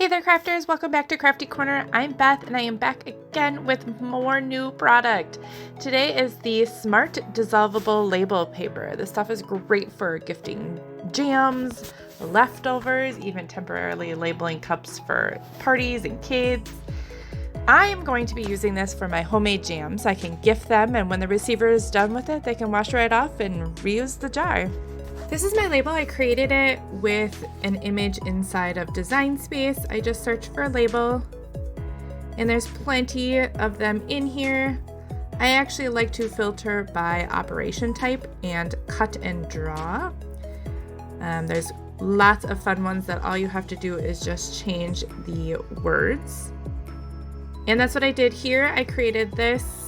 Hey there crafters, welcome back to Crafty Corner. I'm Beth and I am back again with more new product. Today is the Smart Dissolvable Label Paper. This stuff is great for gifting jams, leftovers, even temporarily labeling cups for parties and kids. I am going to be using this for my homemade jams. I can gift them, and when the receiver is done with it, they can wash right off and reuse the jar. This is my label. I created it with an image inside of Design Space. I just searched for a label, and there's plenty of them in here. I actually like to filter by operation type and cut and draw. There's lots of fun ones that all you have to do is just change the words. And that's what I did here. I created this,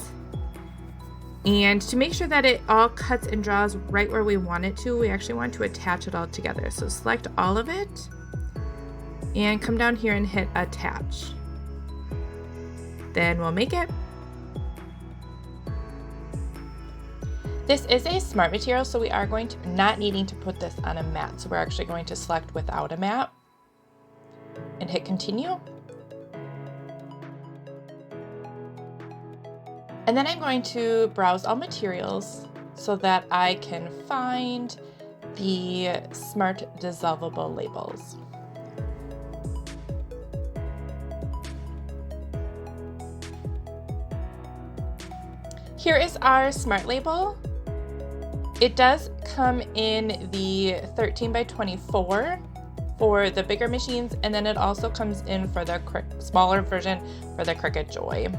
and to make sure that it all cuts and draws right where we want it to, we actually want to attach it all together. So select all of it and come down here and hit attach. Then we'll make it. This is a smart material, so we are going to not needing to put this on a mat. So we're actually going to select without a mat and hit continue. And then I'm going to browse all materials so that I can find the Smart Dissolvable labels. Here is our Smart label. It does come in the 13 by 24 for the bigger machines, and then it also comes in for the smaller version for the Cricut Joy.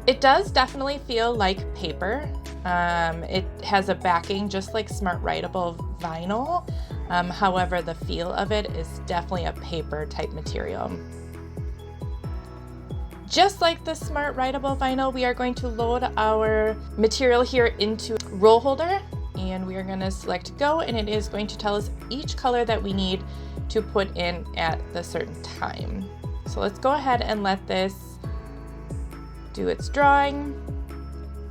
It does definitely feel like paper. It has a backing just like Smart Writable vinyl. However, the feel of it is definitely a paper type material. Just like the Smart Writable vinyl, we are going to load our material here into roll holder, and we are going to select go, and it is going to tell us each color that we need to put in at the certain time. So let's go ahead and let this do its drawing.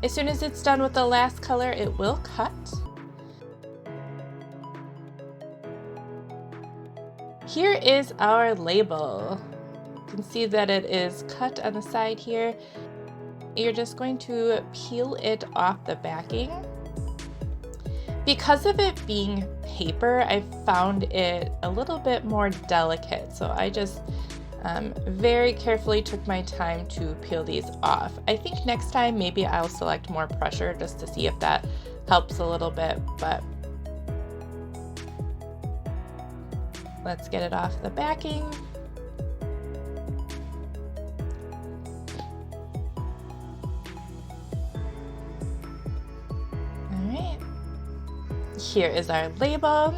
As soon as it's done with the last color, it will cut. Here is our label. You can see that it is cut on the side here. You're just going to peel it off the backing. Because of it being paper, I found it a little bit more delicate, so I just very carefully took my time to peel these off. I think next time maybe I'll select more pressure just to see if that helps a little bit, but let's get it off the backing. All right, here is our label.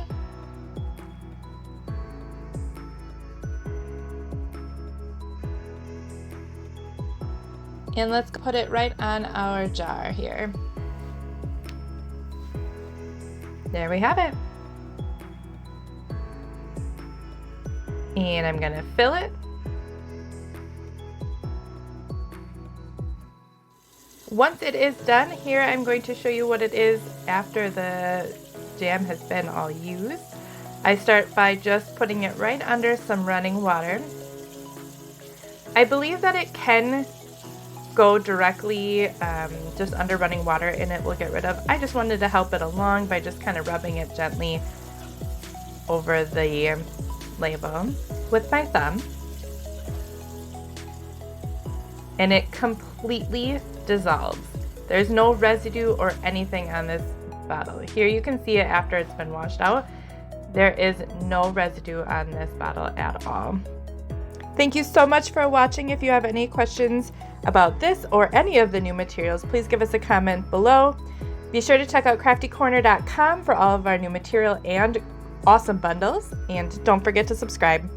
And let's put it right on our jar here. There we have it. And I'm gonna fill it. Once it is done, here I'm going to show you what it is after the jam has been all used. I start by just putting it right under some running water. I believe that it can go directly just under running water and it will get rid of. I just wanted to help it along by just kind of rubbing it gently over the label with my thumb. And it completely dissolves. There's no residue or anything on this bottle. Here you can see it after it's been washed out. There is no residue on this bottle at all. Thank you so much for watching. If you have any questions about this or any of the new materials, please give us a comment below. Be sure to check out Craft-e-Corner.com for all of our new material and awesome bundles, and don't forget to subscribe.